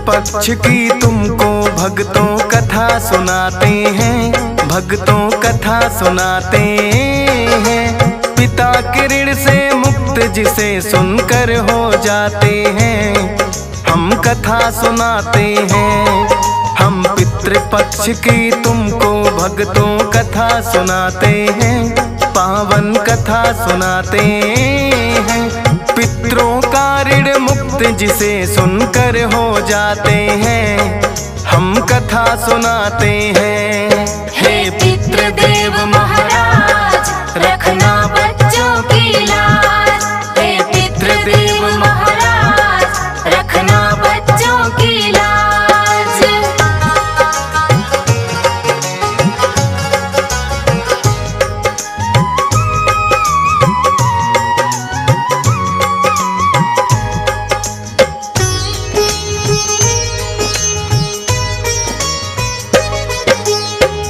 पितृपक्ष की तुमको भक्तों कथा सुनाते हैं, भक्तों कथा सुनाते हैं। पिता के ऋण से मुक्त जिसे सुनकर हो जाते हैं, हम कथा सुनाते हैं। हम पितृपक्ष की तुमको भक्तों कथा सुनाते हैं, पावन कथा सुनाते हैं। पितरों का ऋण मुक्त जिसे सुनकर हो जाते हैं, हम कथा सुनाते हैं। हे पितृदेव महाराज रखना बच्चों की लाज, हे पितृदेव महाराज रखना बच्चों की लाज।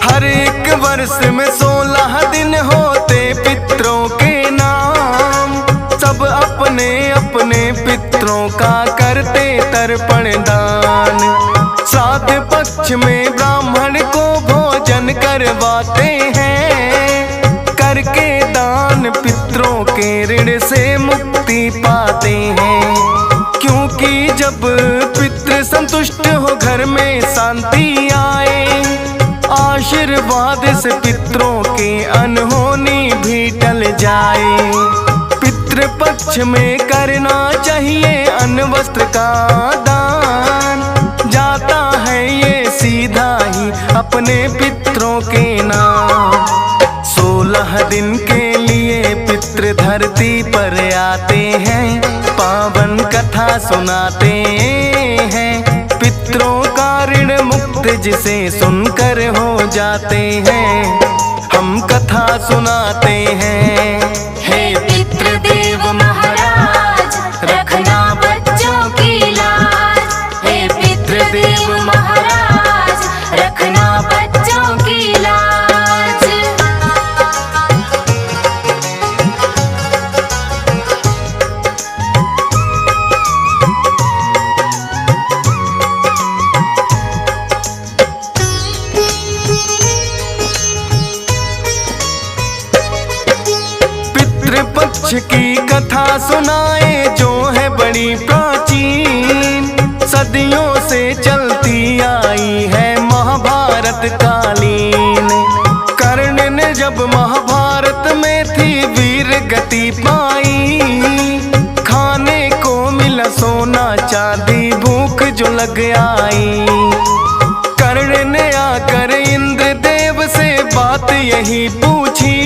हर एक वर्ष में 16 दिन होते पितरों के नाम, सब अपने अपने पितरों का करते तर्पण दान। श्राद्ध पक्ष में ब्राह्मण को भोजन करवाते हैं, करके दान पितरों के ऋण से मुक्ति पाते हैं। क्योंकि जब पितृ संतुष्ट हो घर में शांति आए, आशीर्वाद से पितरों के अनहोनी भी टल जाए। पितृपक्ष में करना चाहिए अन्न वस्त्र का दान, जाता है ये सीधा ही अपने पितरों के नाम। 16 दिन के लिए पितृ धरती पर आते हैं, पावन कथा सुनाते हैं। पितरों का ऋण मुक्त जिसे सुनकर हो जाते हैं, हम कथा सुनाते हैं। हे पितृदेव महाराज रखना बच्चों की लाज, हे पितृदेव महाराज रखना बच्चों की लाज। पितृपक्ष की कथा सुनाए जो है बड़ी प्राचीन, सदियों से चलती आई है महाभारत कालीन। कर्ण ने जब महाभारत में थी वीर गति पाई, खाने को मिला सोना चांदी भूख जो लग आई। कर्ण ने आकर इंद्रदेव से बात यही पूछी,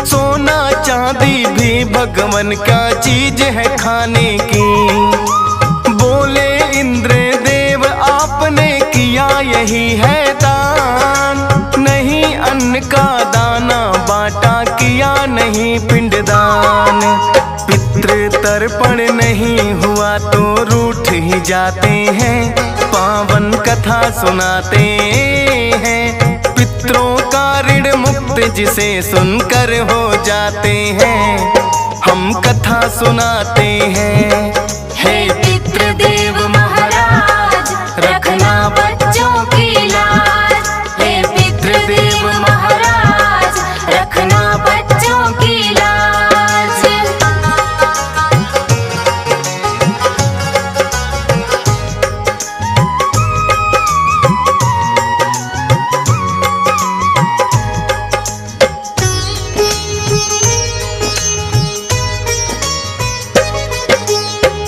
सोना चांदी भी भगवान का चीज है खाने की। बोले इंद्रदेव आपने किया यही है दान, नहीं अन्न का दाना बांटा किया नहीं पिंडदान। पितृ तर्पण नहीं हुआ तो रूठ ही जाते हैं, पावन कथा सुनाते हैं। पितरों का ऋण मुक्त जिसे सुनकर हो जाते हैं, हम कथा सुनाते हैं। हे पितृदेव महाराज रखना बच्चों की लाज, हे पितृदेव महाराज रखना बच्चों की लाज।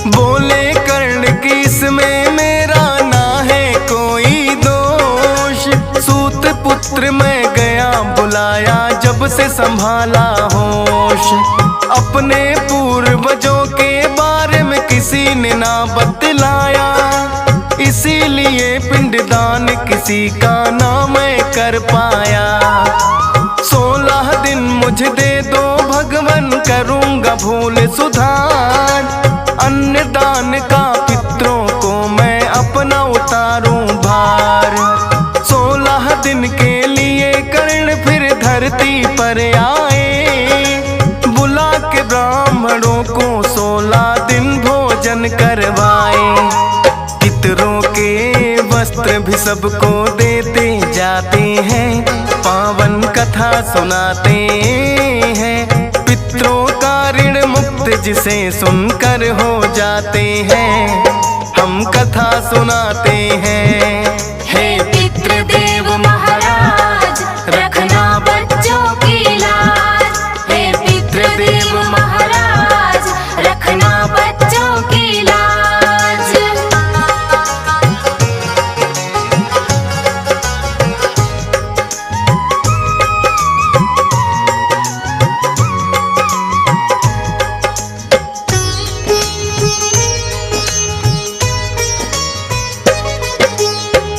बोले कर्ण की इसमें मेरा ना है कोई दोष, सूत पुत्र मैं गया बुलाया जब से संभाला होश। अपने पूर्वजों के बारे में किसी ने ना बतलाया, इसीलिए पिंडदान किसी का ना मैं कर पाया। 16 दिन मुझे दे दो भगवान, करूँगा भूल सुधार। अन्नदान का पितरों को मैं अपना उतारूं भार। 16 दिन के लिए कर्ण फिर धरती पर आए, बुला के ब्राह्मणों को 16 दिन भोजन करवाए। पितरों सबको देते जाते हैं, पावन कथा सुनाते हैं। पितरों का ऋण मुक्त जिसे सुनकर हो जाते हैं, हम कथा सुनाते हैं। हे पितृदेव महाराज रखना बच्चों की लाज। हे पितृदेव महाराज रखना बच्चों की लाज।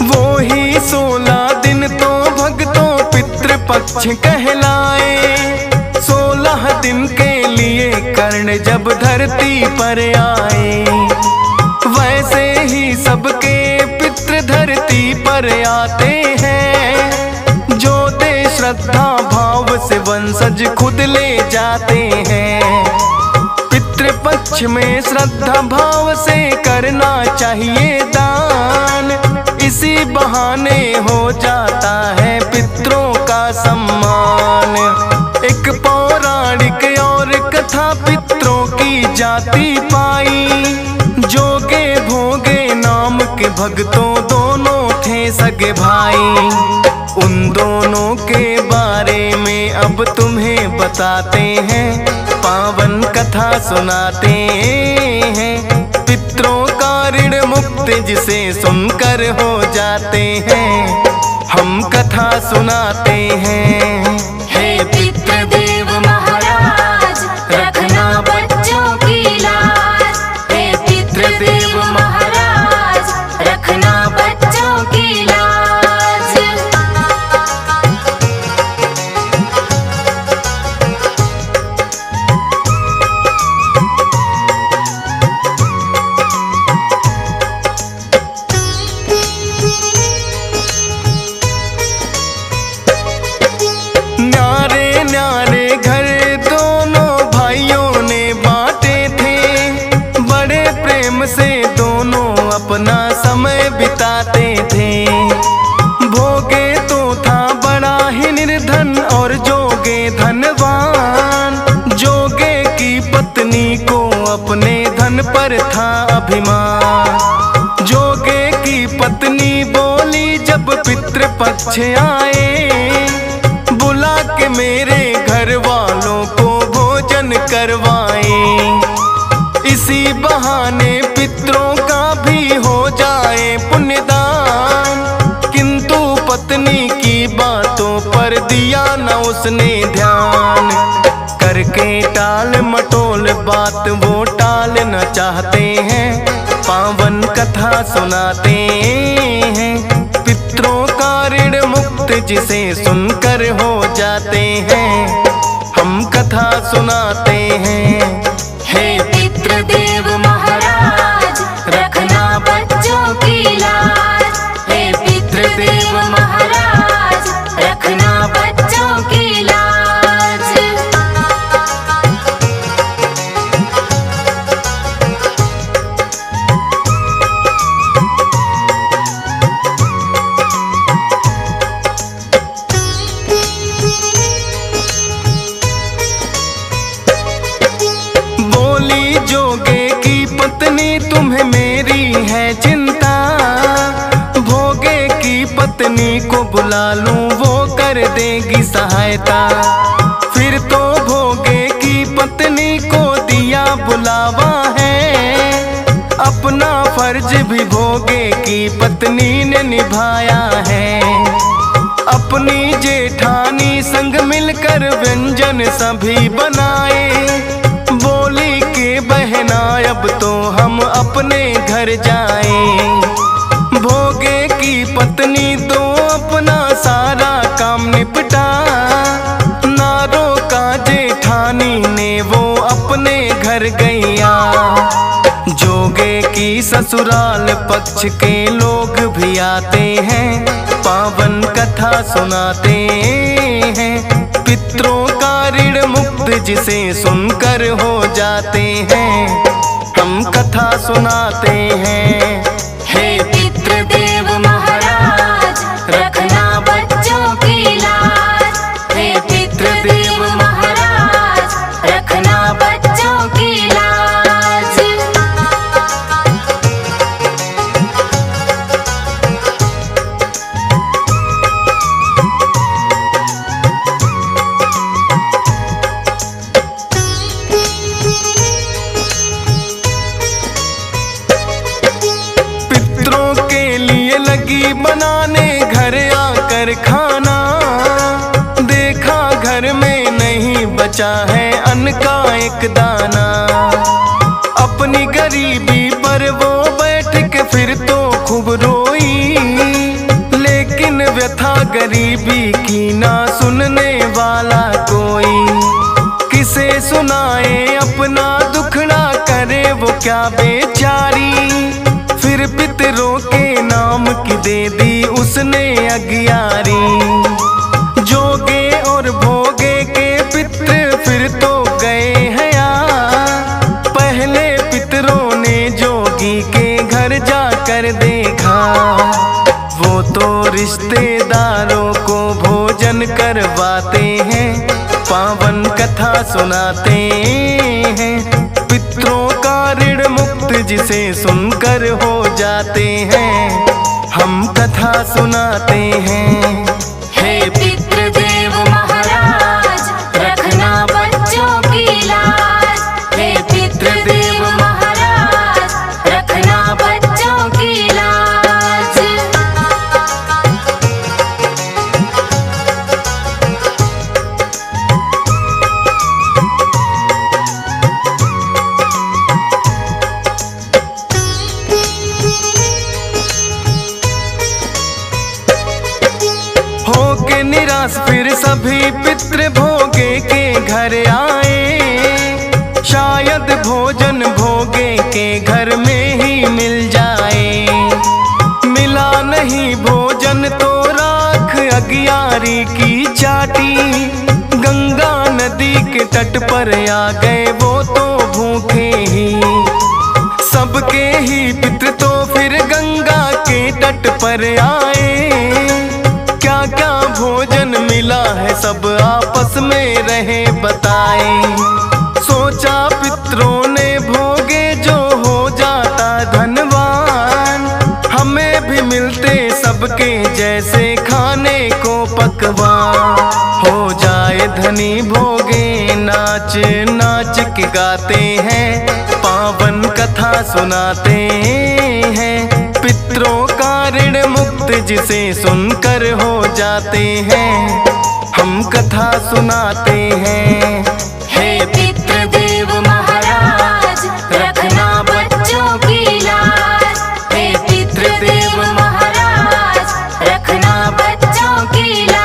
वो ही 16 दिन तो भक्तों पितृपक्ष कहलाए। 16 दिन के लिए कर्ण जब धरती पर आए, वैसे ही सबके पितृ धरती पर आते हैं। जो दे श्रद्धा भाव से वंशज खुद ले जाते हैं। पितृपक्ष में श्रद्धा भाव से करना चाहिए दान, इसी बहाने हो जाता है पितरों का सम्मान। एक पौराणिक और कथा पितरों की जाति पाई। जोगे भोगे नाम के भक्तों दोनों थे सगे भाई। उन दोनों के बारे में अब तुम्हें बताते हैं, पावन कथा सुनाते हैं। पितरों का ऋण मुक्त जिसे सुनकर हो जाते हैं, हम कथा सुनाते हैं। हे पितृदेव महाराज रखना बच्चों की लाज। हे पितृदेव महाराज रखना बच्चों की लाज। न्यारे न्यारे घर दोनों भाइयों ने बांटे थे। बड़े प्रेम से दोनों अपना समय बिताते थे। भोगे तो था बड़ा ही निर्धन और जोगे धनवान। जोगे की पत्नी को अपने धन पर था अभिमान। जोगे की पत्नी बोली जब पितृपक्ष आए, बुला के मेरे घर वालों को भोजन करवाए। इसी बहाने पितरों का भी हो जाए पुण्यदान। किंतु पत्नी की बातों पर दिया न उसने ध्यान। करके टाल मटोल बात वो टाल न चाहते हैं, पावन कथा सुनाते हैं। पितरों का ऋण मुक्त जिसे सुनकर हो जाते हैं, हम कथा सुनाते हैं। हे पितृदेव महाराज रखना बच्चों की लाज। हे पितृदेव महाराज रखना बच्चों की लाज। जोगे की पत्नी तुम्हें मेरी है चिंता। भोगे की पत्नी को बुला लूं वो कर देगी सहायता। फिर तो भोगे की पत्नी को दिया बुलावा है। अपना फर्ज भी भोगे की पत्नी ने निभाया है। अपनी जेठानी संग मिलकर व्यंजन सभी बनाए। बोली के बहना अब तो हम अपने घर जाएं। भोगे की पत्नी तो अपना सारा काम निपटा। नारों का जेठानी ने वो अपने घर गईया। जोगे की ससुराल पक्ष के लोग भी आते हैं, पावन कथा सुनाते हैं। पितरों का ऋण मुक्त जिसे सुनकर हो जाते हैं, हम कथा सुनाते हैं। हे पितृदेव महाराज बचा है अन्न का एक दाना। अपनी गरीबी पर वो बैठ के फिर तो खूब रोई, लेकिन व्यथा गरीबी की ना सुनने वाला कोई। किसे सुनाए अपना दुखड़ा, करे वो क्या बेचारी। फिर पितरों के नाम की दे दी उसने अगियारी। जोगे और भोगे के पित्र फिर तो गए हैं यार। पहले पितरों ने जोगी के घर जाकर देखा, वो तो रिश्तेदारों को भोजन करवाते हैं, पावन कथा सुनाते हैं। पितरों का ऋण मुक्त जिसे सुनकर हो जाते हैं, हम कथा सुनाते हैं। हे पितृदेव महाराज, रखना बच्चों की लाज। हे पितृदेव महाराज, रखना बच्चों की लाज। होके निराश फिर सभी पितृ भोगे के घर आए। शायद भोजन भोगे के घर में ही मिल जाए। मिला नहीं भोजन तो राख अगियारी की चाटी। गंगा नदी के तट पर आ गए वो तो भूखे ही। सबके ही पितृ तो फिर गंगा के तट पर आए। क्या क्या भोजन मिला है सब आपस में रहे बताए। सोचा पितरों ने भोगे जो हो जाता धनवान, हमें भी मिलते सबके जैसे खाने को पकवान। हो जाए धनी भोगे नाच नाच के गाते हैं, पावन कथा सुनाते हैं। पितरों का ऋण मुक्त जिसे सुनकर हो जाते हैं, हम कथा सुनाते हैं। हे पितृदेव महाराज, रखना बच्चों की लाज। हे पितृदेव महाराज, रखना बच्चों की लाज।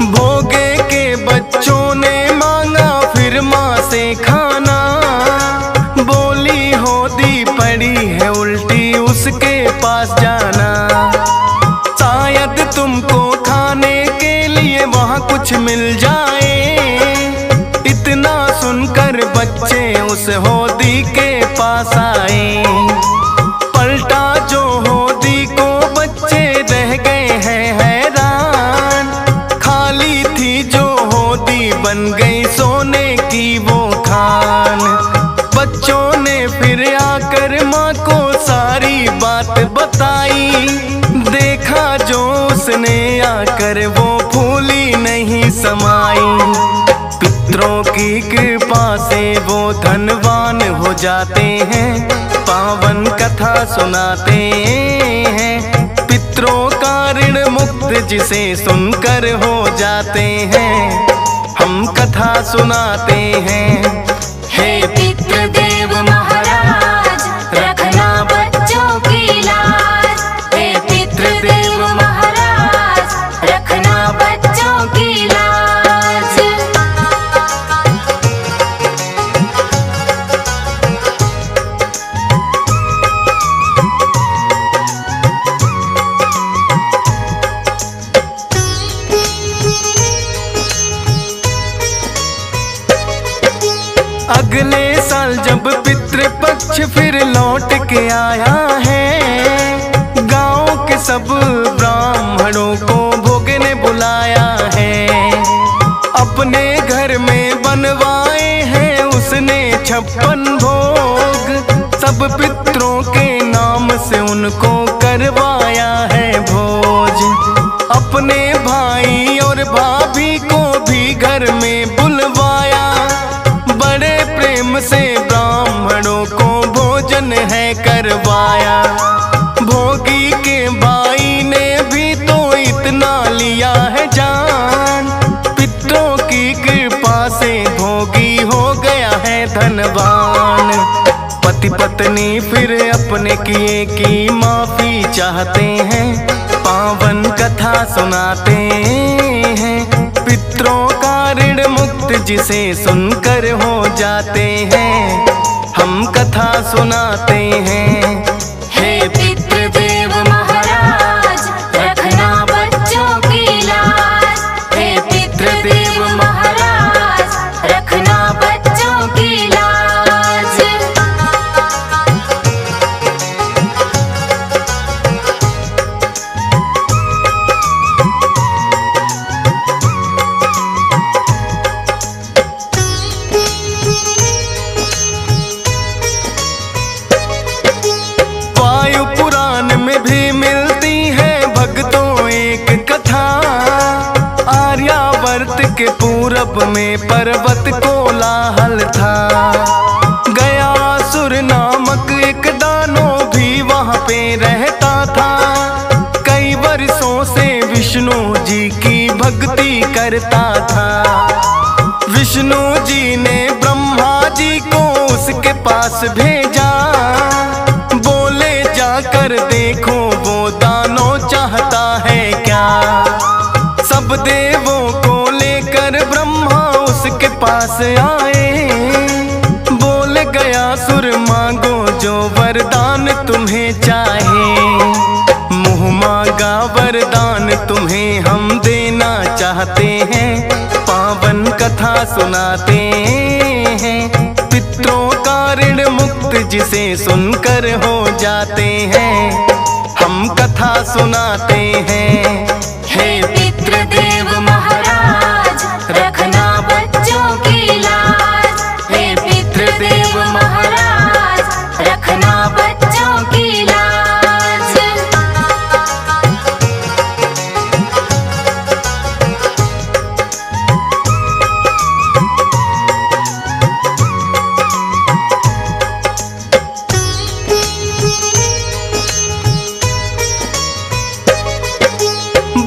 भोगे के बच्चों ने मांगा फिर माँ से खाना। बोली होदी पड़ी है उल्टी उसके पास जाना। शायद तुमको खाने के लिए वहाँ कुछ मिल जाए। इतना सुनकर बच्चे उस होदी के पास आए। पलटा जो होदी को बच्चे रह गए हैं हैरान। खाली थी जो होदी बन गई सोने की वो खान। बच्चों ने फिर आकर माँ को सारी बात बताई। देखा जो उसने आकर वो फूली नहीं समाई। पितरों की कृपा से वो धनवान हो जाते हैं, पावन कथा सुनाते हैं। पितरों का ऋण मुक्त जिसे सुनकर हो जाते हैं, हम कथा सुनाते हैं। हे पितृदेव महाराज, रखना बच्चों की लाज। हे पितृदेव महाराज, रखना बच्चों की लाज। अगले साल जब पितृपक्ष फिर लौट के आया है, गांव के सब ब्राह्मणों को भोगे ने बुलाया है। अपने घर में बनवाए हैं उसने 56 भोग। सब पितरों के नाम से उनको करवाया है भोज। अपने भाई और भाई पत्नी फिर अपने किए की माफी चाहते हैं, पावन कथा सुनाते हैं। पितरों का ऋण मुक्त जिसे सुनकर हो जाते हैं, हम कथा सुनाते हैं। हे पितृदेव महाराज रखना बच्चों की लाज। हे पितृदेव महाराज रखना बच्चों की लाज। के पूरब में पर्वत कोलाहल था, गयासुर नामक एक दानव भी वहाँ पे रहता था। कई वर्षों से विष्णु जी की भक्ति करता था। विष्णु जी ने ब्रह्मा जी को उसके पास भेजा, बोले जाकर देखो वो दानव चाहता है क्या। सब देवों को ब्रह्मा उसके पास आए, बोल गया सुर मांगो जो वरदान तुम्हें चाहे। मुँह मांगा वरदान तुम्हें हम देना चाहते हैं, पावन कथा सुनाते हैं। पितरों का ऋण मुक्त जिसे सुनकर हो जाते हैं, हम कथा सुनाते हैं। हे पितृदेव महाराज रखना बच्चों की लाज। हे पितृदेव महाराज रखना बच्चों की लाज।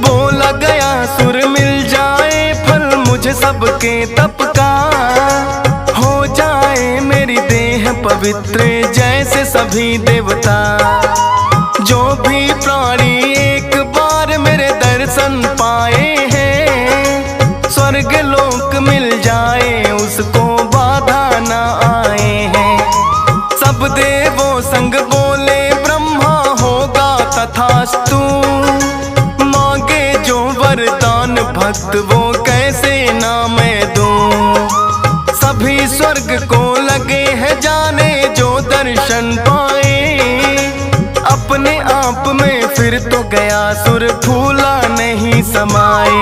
बोला गया सुर मिल जाए फल मुझे सबके तप का, हो जाए मेरी देह पवित्र जैसे सभी देवता। जो भी प्राणी एक बार मेरे दर्शन पाए हैं, स्वर्ग लोक मिल जाए उसको बाधा ना आए हैं। सब देवों संग बोले ब्रह्मा होगा तथास्तु, मांगे जो वरदान भक्त वो कैसे ना मैं दूं। सभी स्वर्ग को लगे हैं जाने जो दर्शन पाए, अपने आप में फिर तो गया सुर फूला नहीं समाए।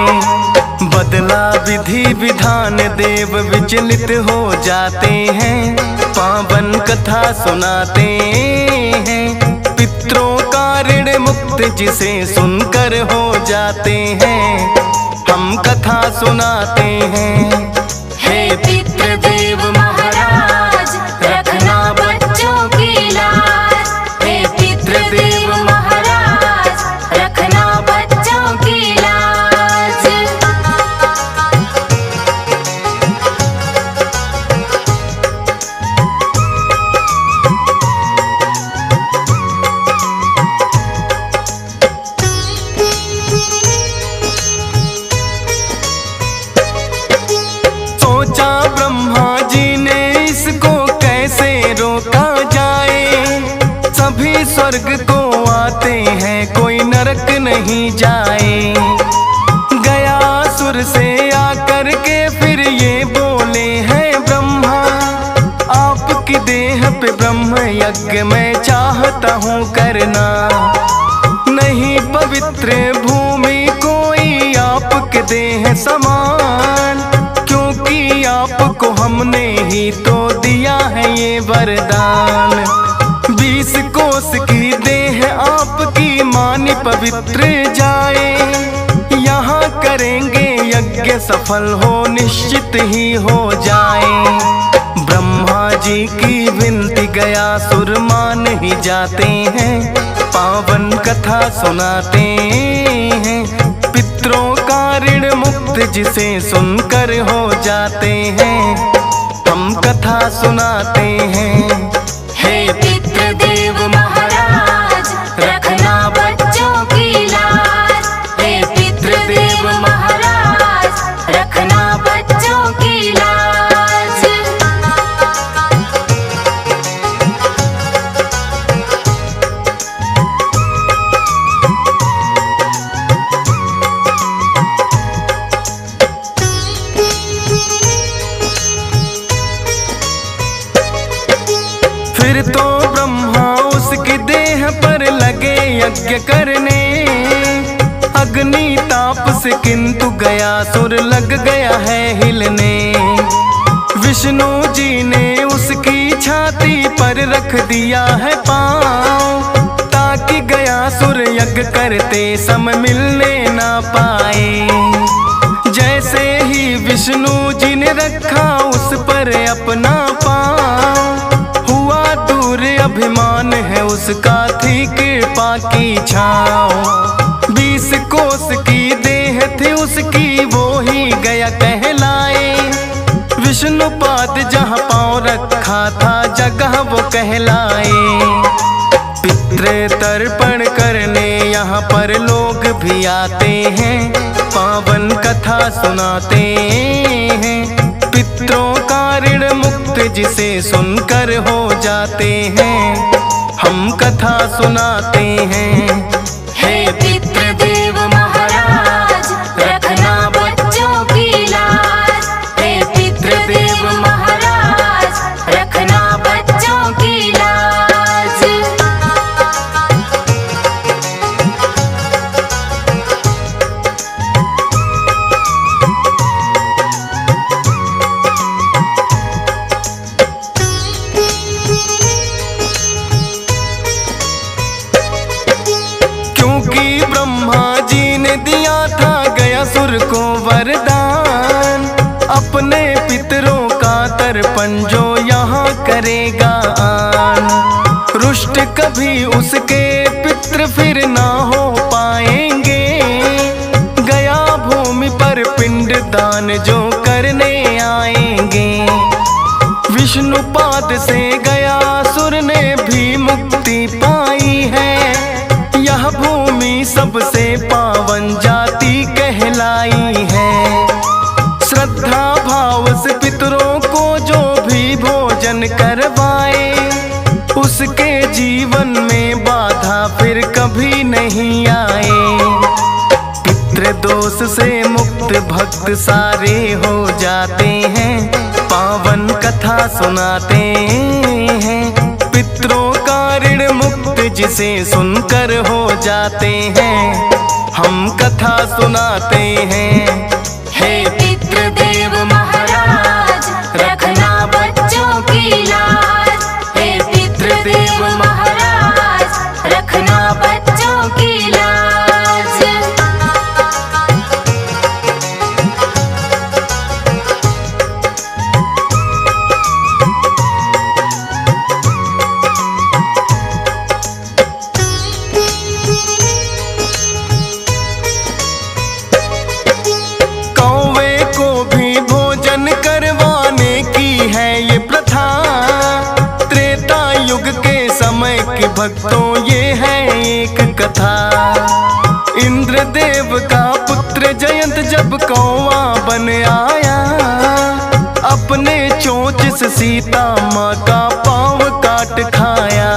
बदला विधि विधान देव विचलित हो जाते हैं, पावन कथा सुनाते हैं। पितरों का ऋण मुक्त जिसे सुनकर हो जाते हैं, हम कथा सुनाते हैं। हे पितृदेव महाराज रखना बच्चों की लाज। हे पितृदेव महाराज रखना बच्चों की लाज। सोचा ब्रह्मा जी ने इसको कैसे रोका जाए। सभी स्वर्ग को आते हैं कोई नरक नहीं जाए। गया सुर से आकर के फिर ये बोले हैं ब्रह्मा, आपकी देह पे ब्रह्म यज्ञ मैं चाहता हूँ करना। नहीं पवित्र भूमि कोई आपके देह समान, क्योंकि आपको हमने ही तो दिया है ये वरदान। 20 कोस की देह आपकी मानी पवित्र जाए, यहाँ करेंगे यज्ञ सफल हो निश्चित ही हो जाए। ब्रह्मा जी की विनती गया सुर मान ही जाते हैं, पावन कथा सुनाते हैं। पितरों का ऋण मुक्त जिसे सुनकर हो जाते हैं, हम कथा सुनाते हैं। हे तो ब्रह्मा उसकी देह पर लगे यज्ञ करने। अग्नि ताप से किंतु गयासुर लग गया है हिलने। विष्णु जी ने उसकी छाती पर रख दिया है पाँव, ताकि गयासुर यज्ञ करते समय मिलने ना पाए। जैसे ही विष्णु जी ने रखा उस पर अपना पाँव, हुआ दूर अभिमान है उसका, थी कृपा की छाँव। 20 कोस की देह थी उसकी, वो ही गया कहलाए। विष्णुपाद जहाँ पाँव रखा था जगह वो कहलाए। पितृ तर्पण करने यहाँ पर लोग भी आते हैं, पावन कथा सुनाते हैं। पितरों का ऋण मुक्त जिसे सुनकर हो जाते हैं, हम कथा सुनाते हैं। हे पितृदेव महाराज, रखना बच्चों की लाज। हे पितृदेव महाराज, रखना बच्चों की लाज। क्योंकि ब्रह्मा जी ने दिया था गयासुर को वरदान, अपने पितरों का तर्पण जो यहाँ करेगा आन। रुष्ट कभी उसके पितृ फिर ना हो पाएंगे, गया भूमि पर पिंड दान जो करने आएंगे। विष्णुपाद से गयासुर ने भी मुक्ति पाई है, यह भूमि सबसे पावन जाति कहलाई है। श्रद्धा भाव से पितरों को जो भी भोजन करवाए, उसके जीवन में बाधा फिर कभी नहीं आए। पितृ दोष से मुक्त भक्त सारे हो जाते हैं, पावन कथा सुनाते हैं। पितरों का ऋण मुक्त जिसे सुनकर हो जाते हैं, हम कथा सुनाते हैं। हे पितृदेव महाराज, रखना बच्चों की लाज। हे पितृदेव महाराज, रखना बच्चों की लाज। कौवे को भी भोजन करवाने की है ये प्रथा, त्रेता युग के समय के भक्तों ये है एक कथा। इंद्रदेव का पुत्र जयंत जब कौवा बन आया, अपने चोंच से सीता माँ का पाँव काट खाया।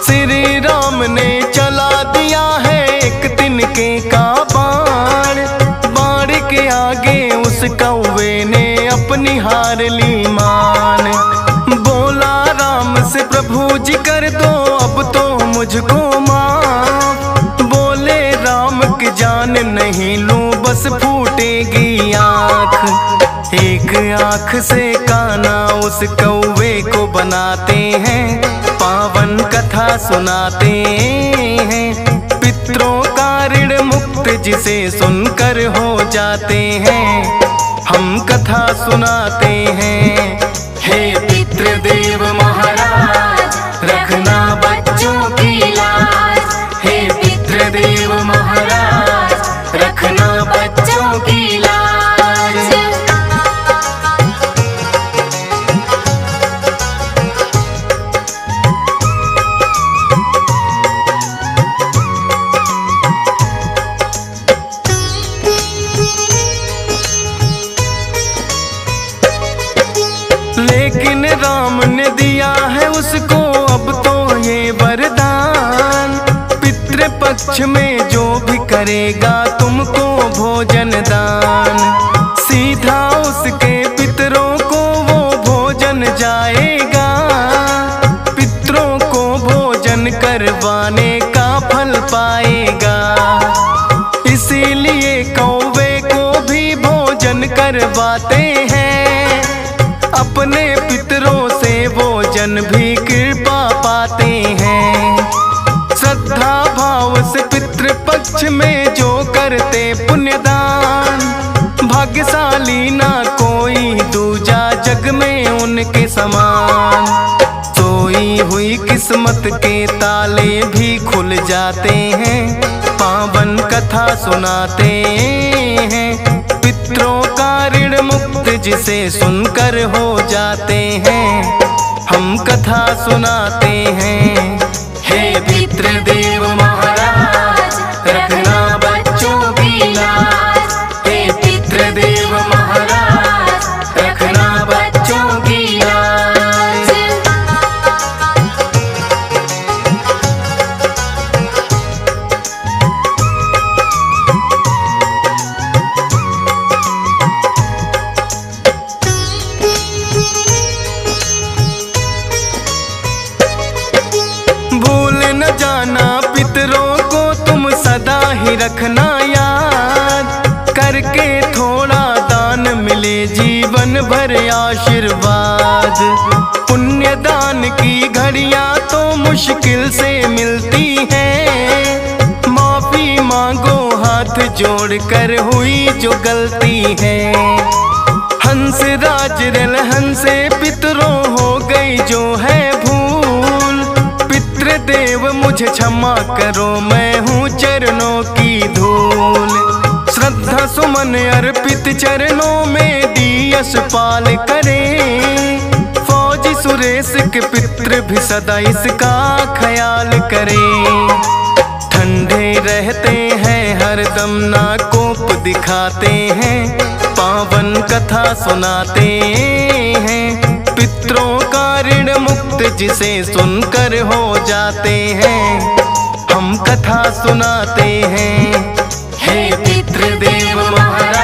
श्री राम ने चला दिया है एक तिनके का बाण, बाण के आगे उस कौवे ने अपनी हार ली मान। बोला राम से प्रभु जी कर दो अब तो मुझको माफ, बोले राम की जान नहीं लूं बस फूटेगी आँख। एक आँख से काना उस कौवे को बनाते हैं, पावन कथा सुनाते हैं। पितरों का ऋण मुक्त जिसे सुनकर हो जाते हैं, हम कथा सुनाते हैं। हे पितृदेव महाराज, रखना बच्चों की लाज। हे पितृदेव महाराज, रखना बच्चों की लाज। लेकिन राम ने दिया है उसको अब तो ये वरदान, पितृपक्ष में जो भी करेगा तुमको भोजन दान, सीधा उसके पितरों को वो भोजन जाएगा। करवाते हैं। अपने पितरों से वो जन भी कृपा पाते हैं। श्रद्धा भाव से पितृपक्ष में जो करते पुण्यदान, भाग्यशाली ना कोई दूजा जग में उनके समान। सोई हुई किस्मत के ताले भी खुल जाते हैं, पावन कथा सुनाते हैं। पितरों का ऋण मुक्त जिसे सुनकर हो जाते हैं, हम कथा सुनाते हैं। हे पितृदेव महाराज, रखना बच्चों की लाज। हे पितृदेव महाराज, रखना बच्चों की लाज। भूल न जाना पितरों को तुम सदा ही रखना याद। करके थोड़ा दान मिले जीवन भर आशीर्वाद। पुण्य दान की घड़ियां तो मुश्किल से मिलती हैं। माफी मांगो हाथ जोड़कर हुई जो गलती है। हंस राज रलहन से पितरों हो गई जो है भूल। पितृदेव मुझे क्षमा करो, मैं हूँ चरणों की धूल। श्रद्धा सुमन अर्पित चरणों में दी यशपाल करे। फौजी सुरेश के पितृ भी सदा इसका ख्याल करे। ठंडे रहते हैं हरदम, ना कोप दिखाते हैं, पावन कथा सुनाते हैं। पितरों का ऋण मुक्त जिसे सुनकर हो जाते हैं, हम कथा सुनाते हैं। हे पितृदेव महाराज,